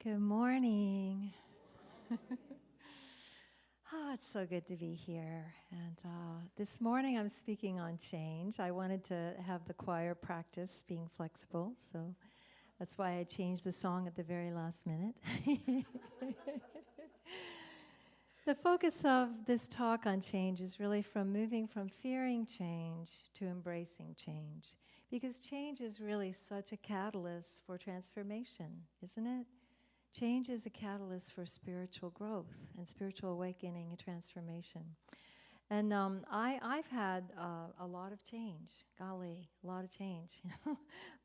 Good morning. Oh, it's so good to be here. And this morning I'm speaking on change. I wanted to have the choir practice being flexible, so that's why I changed the song at the very last minute. The focus of this talk on change is really from moving from fearing change to embracing change, because change is really such a catalyst for transformation, isn't it? Change is a catalyst for spiritual growth and spiritual awakening and transformation. And I've had a lot of change, golly, a lot of change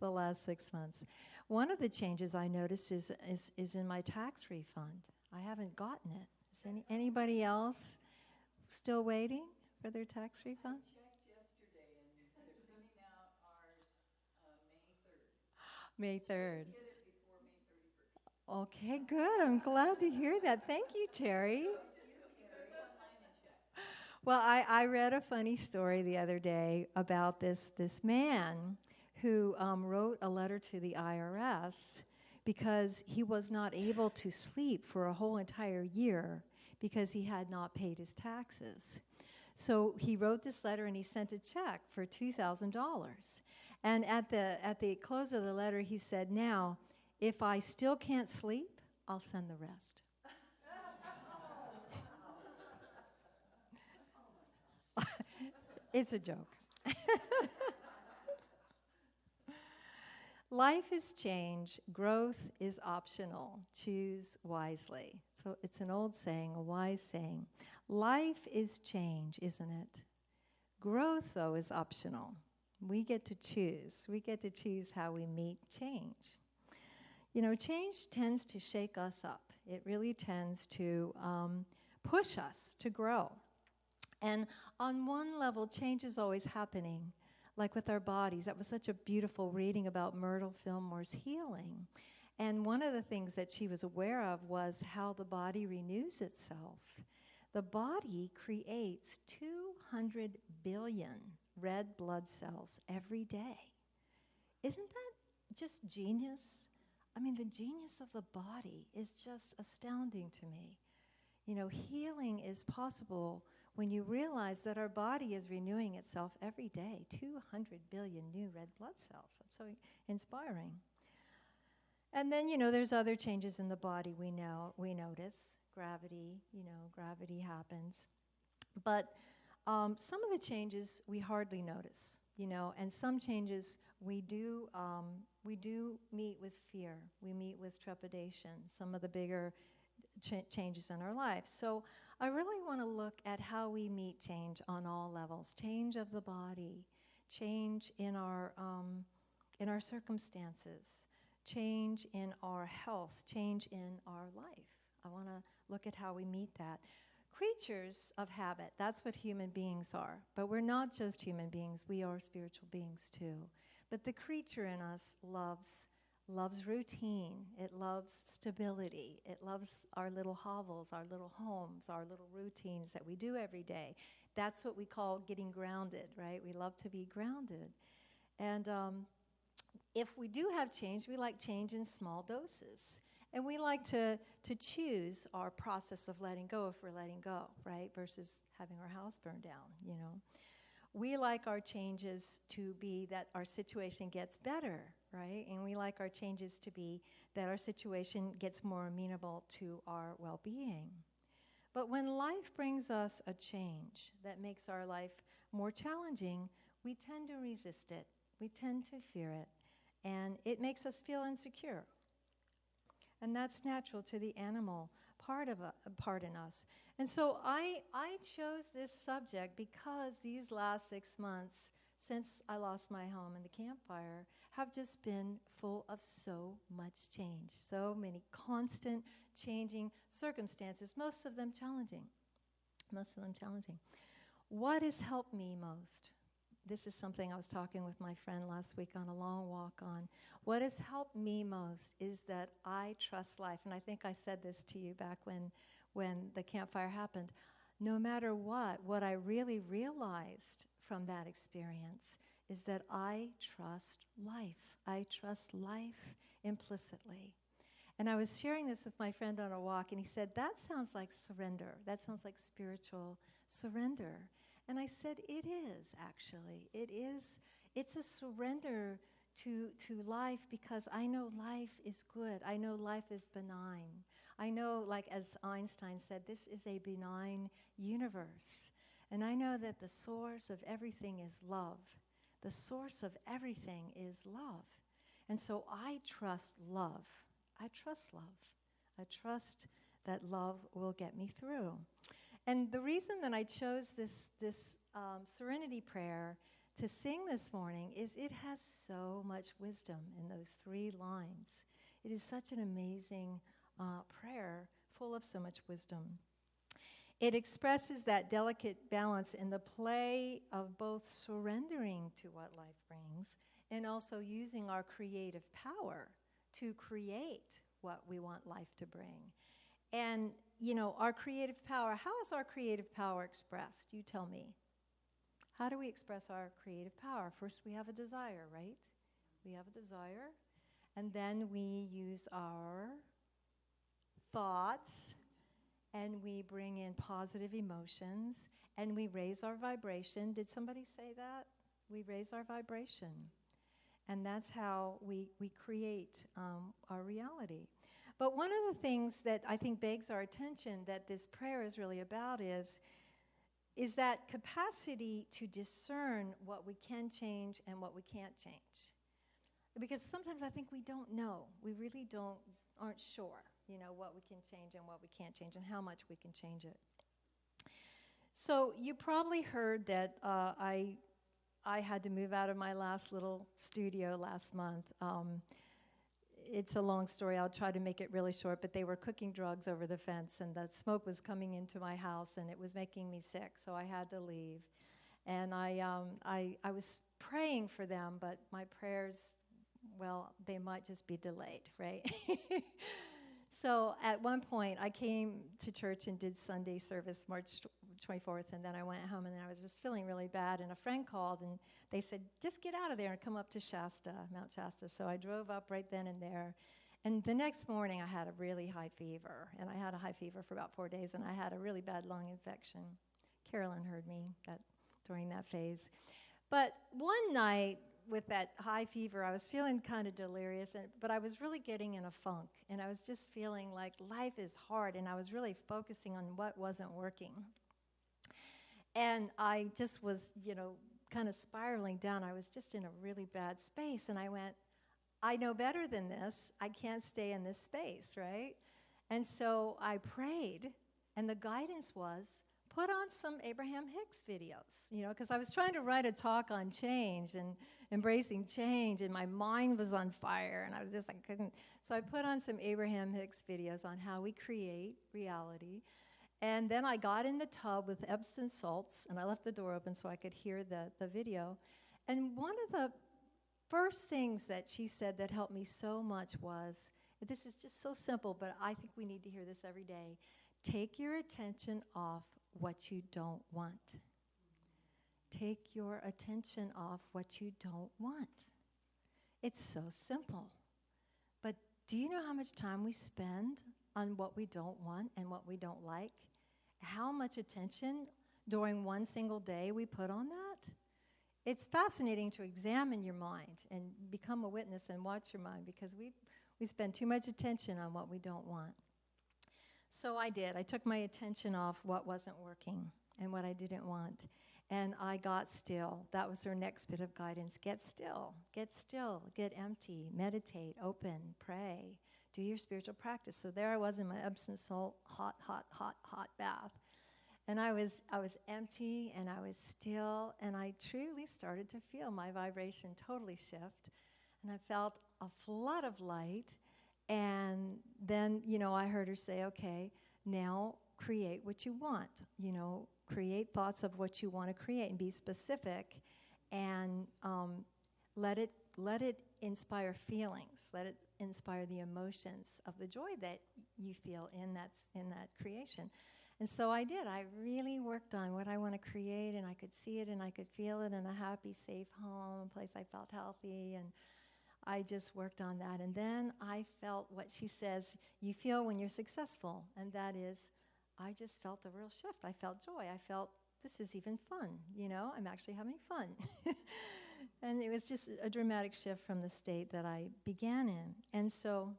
the last 6 months. One of the changes I noticed is in my tax refund. I haven't gotten it. Is anybody else still waiting for their tax refund? I checked yesterday, and they're sending out ours May May 3rd. 3rd. Should get it before May 31st. Okay, good. I'm glad to hear that. Thank you, Terry. So just go online and check. Well, I read a funny story the other day about this man who wrote a letter to the IRS because he was not able to sleep for a whole entire year because he had not paid his taxes. So he wrote this letter and he sent a check for $2,000. And at the close of the letter, he said, "Now, if I still can't sleep, I'll send the rest." It's a joke. Life is change. Growth is optional. Choose wisely. So it's an old saying, a wise saying. Life is change, isn't it? Growth, though, is optional. We get to choose. We get to choose how we meet change. You know, change tends to shake us up. It really tends to push us to grow. And on one level, change is always happening, like with our bodies. That was such a beautiful reading about Myrtle Fillmore's healing. And one of the things that she was aware of was how the body renews itself. The body creates 200 billion red blood cells every day. Isn't that just genius? I mean, the genius of the body is just astounding to me. You know, healing is possible when you realize that our body is renewing itself every day. 200 billion new red blood cells. That's so inspiring. And then, you know, there's other changes in the body we notice. Gravity happens. But some of the changes we hardly notice, you know, and some changes we do meet with fear. We meet with trepidation, some of the bigger changes in our life. So I really want to look at how we meet change on all levels. Change of the body, change in our circumstances, change in our health, change in our life. I want to look at how we meet that. Creatures of habit, that's what human beings are. But we're not just human beings, we are spiritual beings too. But the creature in us loves routine, it loves stability, it loves our little hovels, our little homes, our little routines that we do every day. That's what we call getting grounded, right? We love to be grounded. And if we do have change, we like change in small doses. And we like to choose our process of letting go if we're letting go, right? Versus having our house burned down, you know. We like our changes to be that our situation gets better, right? And we like our changes to be that our situation gets more amenable to our well-being. But when life brings us a change that makes our life more challenging, we tend to resist it. We tend to fear it. And it makes us feel insecure. And that's natural to the animal part in us. And so I chose this subject because these last 6 months, since I lost my home in the campfire, have just been full of so much change. So many constant changing circumstances, most of them challenging. What has helped me most? This is something I was talking with my friend last week on a long walk on. What has helped me most is that I trust life. And I think I said this to you back when the campfire happened. No matter what I really realized from that experience is that I trust life. I trust life implicitly. And I was sharing this with my friend on a walk, and he said, that sounds like surrender. That sounds like spiritual surrender. And I said, it is, actually. It is. It's a surrender to life, because I know life is good. I know life is benign. I know, like as Einstein said, this is a benign universe. And I know that the source of everything is love. The source of everything is love. And so I trust love. I trust love. I trust that love will get me through. And the reason that I chose this serenity prayer to sing this morning is it has so much wisdom in those 3 lines. It is such an amazing prayer, full of so much wisdom. It expresses that delicate balance in the play of both surrendering to what life brings and also using our creative power to create what we want life to bring. And, you know, our creative power, how is our creative power expressed? You tell me. How do we express our creative power? First, we have a desire, right? We have a desire. And then we use our thoughts, and we bring in positive emotions, and we raise our vibration. Did somebody say that? We raise our vibration. And that's how we create our reality. But one of the things that I think begs our attention that this prayer is really about is that capacity to discern what we can change and what we can't change. Because sometimes I think we don't know. We really aren't sure, you know, what we can change and what we can't change and how much we can change it. So you probably heard that I had to move out of my last little studio last month. It's a long story. I'll try to make it really short, but they were cooking drugs over the fence, and the smoke was coming into my house, and it was making me sick, so I had to leave. And I was praying for them, but my prayers, well, they might just be delayed, right? So at one point, I came to church and did Sunday service March 24th, and then I went home, and I was just feeling really bad, and a friend called, and they said, just get out of there and come up to Shasta, Mount Shasta. So I drove up right then and there, and the next morning I had a really high fever, and I had a high fever for about 4 days, and I had a really bad lung infection. Carolyn heard me during that phase. But one night, with that high fever, I was feeling kind of delirious, but I was really getting in a funk, and I was just feeling like life is hard, and I was really focusing on what wasn't working. And I just was, you know, kind of spiraling down. I was just in a really bad space, and I went, I know better than this. I can't stay in this space, right? And so I prayed, and the guidance was, put on some Abraham Hicks videos, you know, because I was trying to write a talk on change and embracing change, and my mind was on fire, and I was just, I couldn't. So I put on some Abraham Hicks videos on how we create reality, and then I got in the tub with Epsom salts, and I left the door open so I could hear the video, and one of the first things that she said that helped me so much was, this is just so simple, but I think we need to hear this every day, take your attention off what you don't want. Take your attention off what you don't want. It's so simple. But do you know how much time we spend on what we don't want and what we don't like? How much attention during one single day we put on that? It's fascinating to examine your mind and become a witness and watch your mind, because we spend too much attention on what we don't want. So I did. I took my attention off what wasn't working and what I didn't want. And I got still. That was her next bit of guidance. Get still, get empty, meditate, open, pray, do your spiritual practice. So there I was in my Epsom salt, hot bath. And I was empty, and I was still, and I truly started to feel my vibration totally shift. And I felt a flood of light. And then, you know, I heard her say, okay, now create what you want. You know, create thoughts of what you want to create and be specific, and let it inspire feelings. Let it inspire the emotions of the joy that you feel in that creation. And so I did. I really worked on what I want to create, and I could see it, and I could feel it in a happy, safe home, a place I felt healthy, and I just worked on that. And then I felt what she says you feel when you're successful. And that is, I just felt a real shift. I felt joy. I felt this is even fun. I'm actually having fun. And it was just a dramatic shift from the state that I began in. And so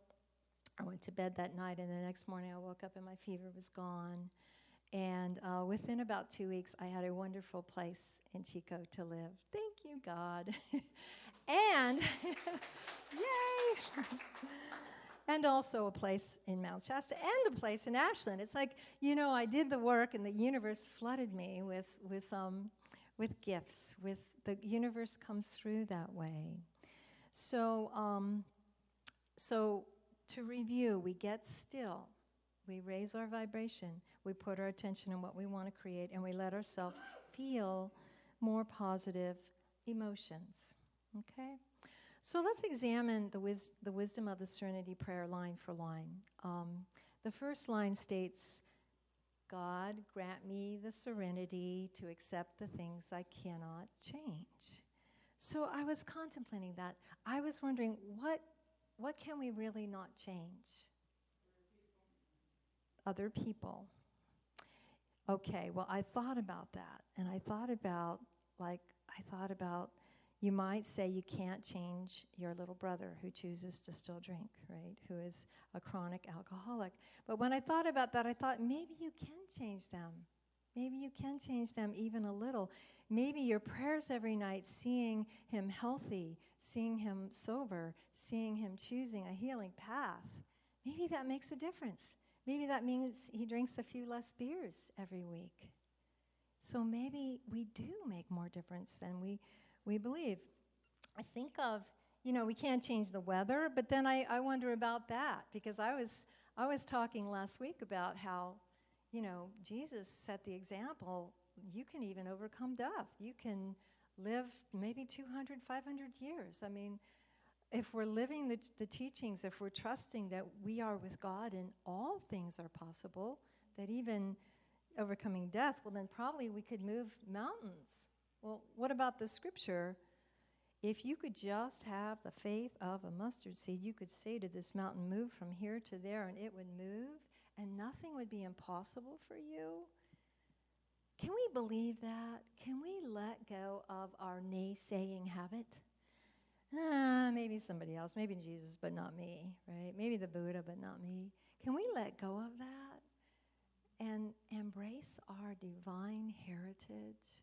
I went to bed that night, and the next morning I woke up and my fever was gone. And within about 2 weeks, I had a wonderful place in Chico to live. Thank you, God. And, yay! And also a place in Mount Shasta and a place in Ashland. It's like, I did the work and the universe flooded me with gifts. The universe comes through that way. So to review, we get still. We raise our vibration. We put our attention on what we want to create, and we let ourselves feel more positive emotions. Okay? So let's examine the wisdom of the Serenity Prayer line for line. The first line states, God, grant me the serenity to accept the things I cannot change. So I was contemplating that. I was wondering, what can we really not change? Other people. Okay, well, I thought about that, and I thought about, you might say you can't change your little brother who chooses to still drink, right, who is a chronic alcoholic. But when I thought about that, I thought maybe you can change them. Maybe you can change them even a little. Maybe your prayers every night, seeing him healthy, seeing him sober, seeing him choosing a healing path, maybe that makes a difference. Maybe that means he drinks a few less beers every week. So maybe we do make more difference than we believe. I think of, we can't change the weather, but then I wonder about that, because I was talking last week about how, Jesus set the example. You can even overcome death. You can live maybe 200, 500 years. I mean, if we're living the teachings, if we're trusting that we are with God and all things are possible, that even overcoming death, well, then probably we could move mountains. Well, what about the scripture? If you could just have the faith of a mustard seed, you could say to this mountain, move from here to there, and it would move, and nothing would be impossible for you. Can we believe that? Can we let go of our naysaying habit? Maybe somebody else, maybe Jesus, but not me, right? Maybe the Buddha, but not me. Can we let go of that and embrace our divine heritage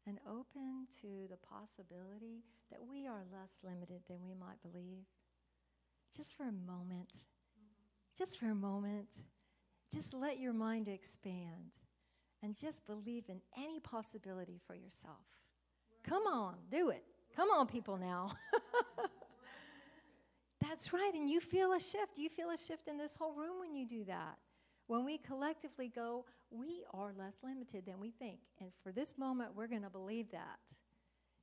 and open to the possibility that we are less limited than we might believe? Just for a moment. Just for a moment. Just let your mind expand and just believe in any possibility for yourself. Come on, do it. Come on, people now. That's right, and you feel a shift. You feel a shift in this whole room when you do that. When we collectively go, we are less limited than we think. And for this moment, we're going to believe that.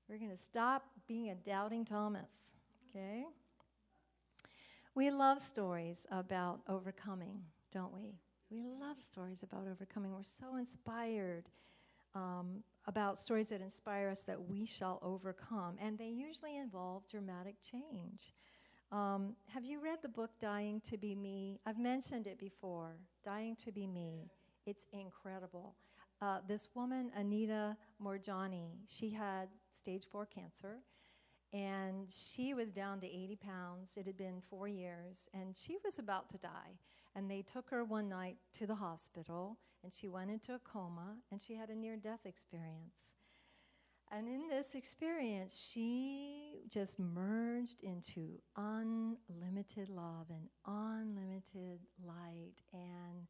We're going to stop being a doubting Thomas, okay? We love stories about overcoming, don't we? We love stories about overcoming. We're so inspired about stories that inspire us that we shall overcome. And they usually involve dramatic change. Have you read the book Dying to Be Me? I've mentioned it before, Dying to Be Me. It's incredible. This woman, Anita Morjani, she had stage 4 cancer, and she was down to 80 pounds. It had been 4 years, and she was about to die. And they took her one night to the hospital, and she went into a coma, and she had a near-death experience. And in this experience, she just merged into unlimited love and unlimited light. And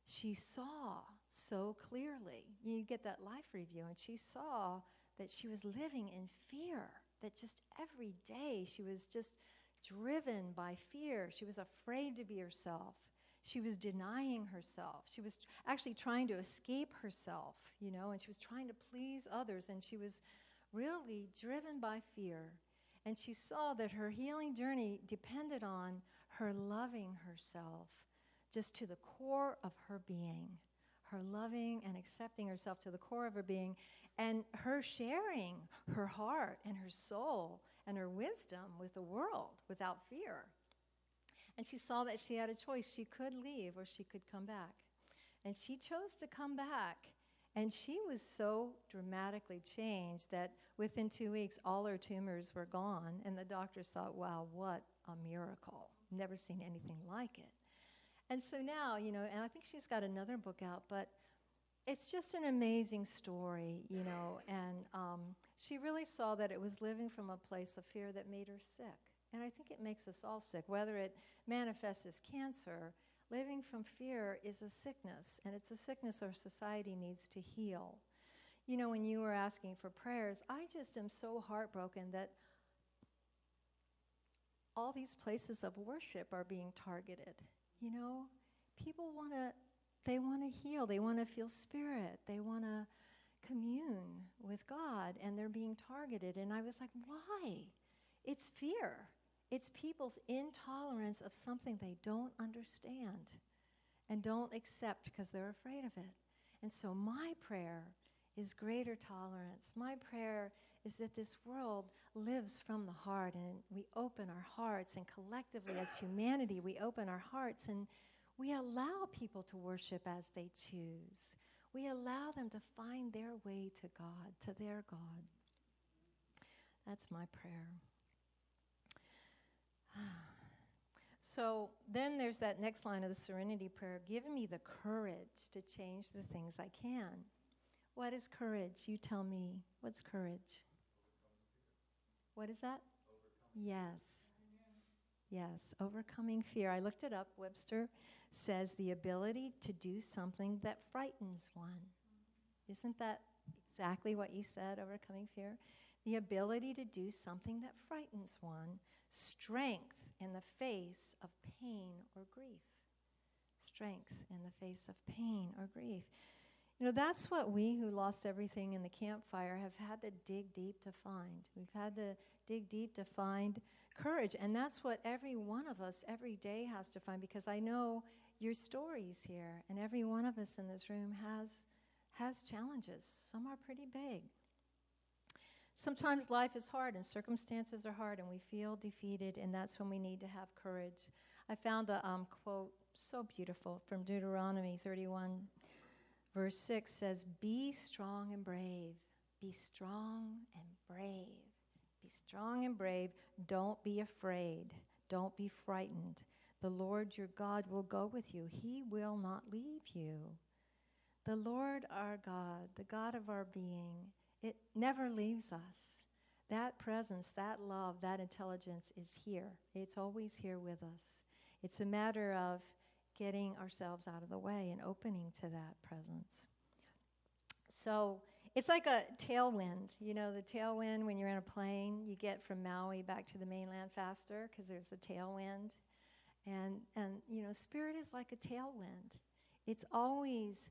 she saw so clearly. You get that life review, and she saw that she was living in fear, that just every day she was just driven by fear. She was afraid to be herself. She was denying herself. She was actually trying to escape herself, and she was trying to please others, and she was really driven by fear. And she saw that her healing journey depended on her loving herself just to the core of her being, her loving and accepting herself to the core of her being, and her sharing her heart and her soul and her wisdom with the world without fear. And she saw that she had a choice. She could leave or she could come back. And she chose to come back. And she was so dramatically changed that within 2 weeks, all her tumors were gone. And the doctors thought, wow, what a miracle. Never seen anything like it. And so now, and I think she's got another book out, but it's just an amazing story, and she really saw that it was living from a place of fear that made her sick. And I think it makes us all sick, whether it manifests as cancer. Living from fear is a sickness, and it's a sickness our society needs to heal. When you were asking for prayers, I just am so heartbroken that all these places of worship are being targeted. People want to heal. They want to feel spirit. They want to commune with God, and they're being targeted. And I was like, why? It's fear. It's people's intolerance of something they don't understand and don't accept because they're afraid of it. And so my prayer is greater tolerance. My prayer is that this world lives from the heart, and we open our hearts, and collectively as humanity, we open our hearts, and we allow people to worship as they choose. We allow them to find their way to God, to their God. That's my prayer. So then there's that next line of the Serenity Prayer. Give me the courage to change the things I can. What is courage? You tell me. What's courage? What is that? Yes. Yes, overcoming fear. I looked it up. Webster says the ability to do something that frightens one. Isn't that exactly what you said, overcoming fear? The ability to do something that frightens one. Strength in the face of pain or grief. Strength in the face of pain or grief. That's what we who lost everything in the campfire have had to dig deep to find. We've had to dig deep to find courage. And that's what every one of us every day has to find, because I know your stories here, and every one of us in this room has challenges. Some are pretty big. Sometimes life is hard and circumstances are hard and we feel defeated, and that's when we need to have courage. I found a quote so beautiful from Deuteronomy 31, verse 6 says, "Be strong and brave. Be strong and brave. Be strong and brave. Don't be afraid. Don't be frightened. The Lord your God will go with you. He will not leave you." The Lord our God, the God of our being, it never leaves us. That presence, that love, that intelligence is here. It's always here with us. It's a matter of getting ourselves out of the way and opening to that presence. So it's like a tailwind. The tailwind when you're in a plane, you get from Maui back to the mainland faster because there's a tailwind. And spirit is like a tailwind. It's always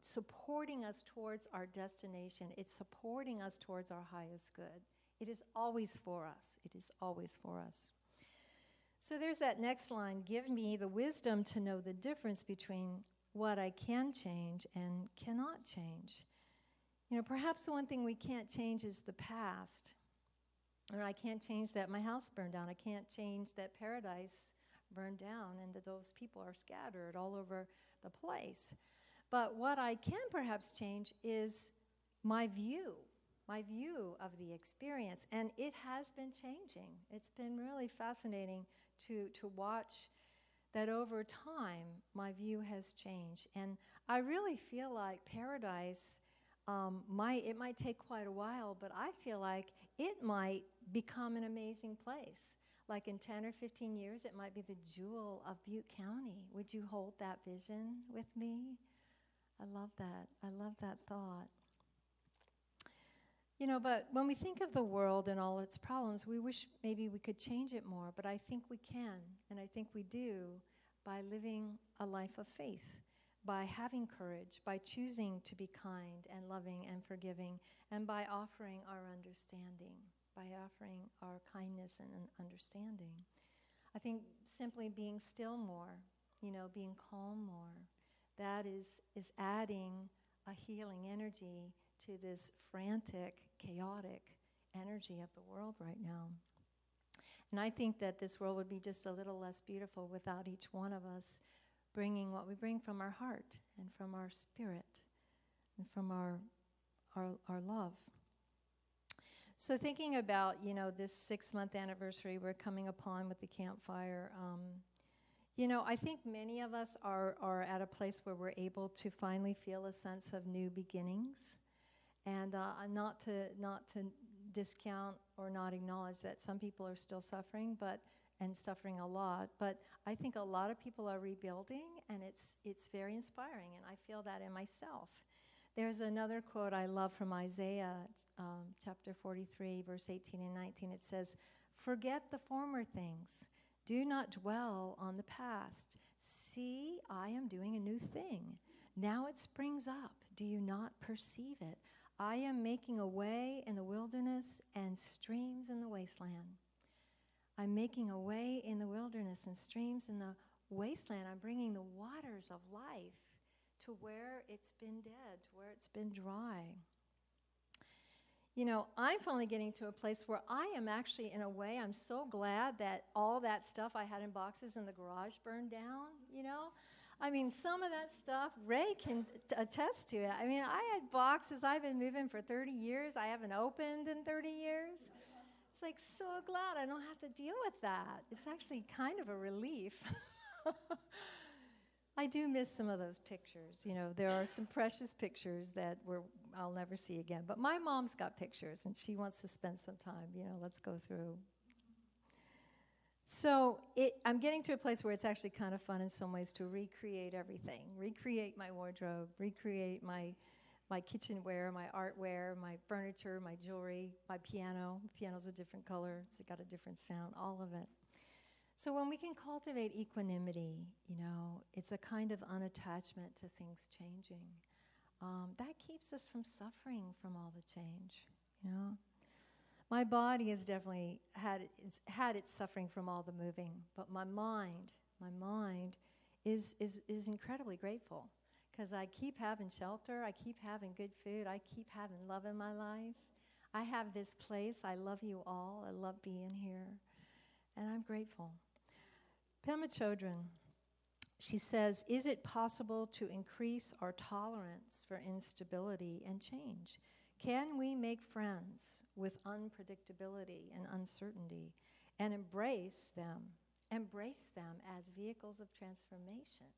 supporting us towards our destination. It's supporting us towards our highest good. It is always for us. It is always for us. So there's that next line, give me the wisdom to know the difference between what I can change and cannot change. Perhaps the one thing we can't change is the past. Or I can't change that my house burned down. I can't change that paradise burned down and that those people are scattered all over the place. But what I can perhaps change is my view of the experience. And it has been changing. It's been really fascinating to watch that over time my view has changed. And I really feel like paradise, it might take quite a while, but I feel like it might become an amazing place. Like in 10 or 15 years, it might be the jewel of Butte County. Would you hold that vision with me? I love that. I love that thought. But when we think of the world and all its problems, we wish maybe we could change it more. But I think we can, and I think we do, by living a life of faith, by having courage, by choosing to be kind and loving and forgiving, and by offering our understanding, by offering our kindness and understanding. I think simply being still more, being calm more, that is adding a healing energy to this frantic, chaotic energy of the world right now. And I think that this world would be just a little less beautiful without each one of us bringing what we bring from our heart and from our spirit and from our love. So thinking about, this 6-month anniversary we're coming upon with the campfire, I think many of us are at a place where we're able to finally feel a sense of new beginnings, and not to discount or not acknowledge that some people are still suffering, and suffering a lot. But I think a lot of people are rebuilding, and it's very inspiring, and I feel that in myself. There's another quote I love from Isaiah, chapter 43, verse 18 and 19. It says, "Forget the former things. Do not dwell on the past. See, I am doing a new thing. Now it springs up. Do you not perceive it? I am making a way in the wilderness and streams in the wasteland." I'm making a way in the wilderness and streams in the wasteland. I'm bringing the waters of life to where it's been dead, to where it's been dry. I'm finally getting to a place where I am actually, in a way, I'm so glad that all that stuff I had in boxes in the garage burned down, some of that stuff, Ray can attest to it. I had boxes I've been moving for 30 years. I haven't opened in 30 years. It's like, so glad I don't have to deal with that. It's actually kind of a relief. I do miss some of those pictures. There are some precious pictures that I'll never see again. But my mom's got pictures, and she wants to spend some time. Let's go through. So I'm getting to a place where it's actually kind of fun in some ways to recreate everything. Recreate my wardrobe, recreate my kitchenware, my artware, my furniture, my jewelry, my piano. The piano's a different color. It's got a different sound, all of it. So when we can cultivate equanimity, it's a kind of unattachment to things changing. That keeps us from suffering from all the change, My body has definitely had its suffering from all the moving, but my mind is incredibly grateful because I keep having shelter, I keep having good food, I keep having love in my life. I have this place, I love you all, I love being here, and I'm grateful. Pema Chodron, she says, "Is it possible to increase our tolerance for instability and change? Can we make friends with unpredictability and uncertainty and embrace them as vehicles of transformation?"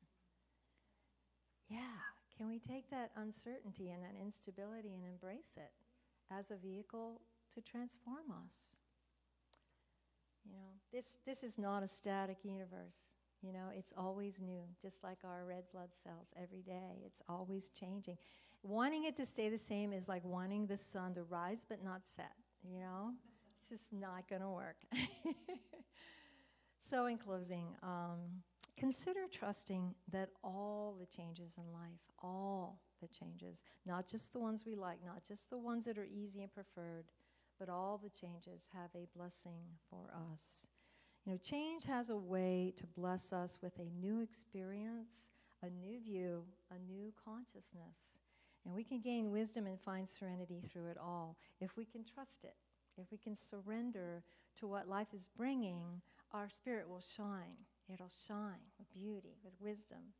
Yeah, can we take that uncertainty and that instability and embrace it as a vehicle to transform us? This is not a static universe. It's always new, just like our red blood cells every day. It's always changing. Wanting it to stay the same is like wanting the sun to rise but not set, It's just not going to work. So in closing, consider trusting that all the changes in life, all the changes, not just the ones we like, not just the ones that are easy and preferred, but all the changes have a blessing for us. Change has a way to bless us with a new experience, a new view, a new consciousness. And we can gain wisdom and find serenity through it all if we can trust it. If we can surrender to what life is bringing, our spirit will shine. It'll shine with beauty, with wisdom.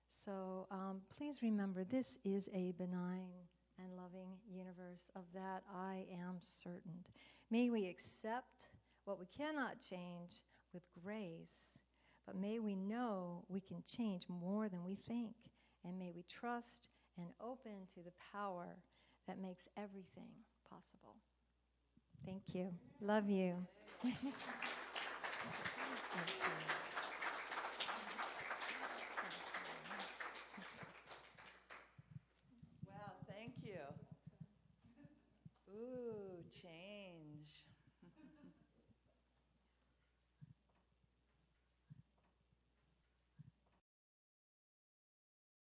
So please remember, this is a benign and loving universe. Of that, I am certain. May we accept what we cannot change with grace, but may we know we can change more than we think, and may we trust and open to the power that makes everything possible. Thank you. Love you. Thank you. Wow, thank you. Ooh, change.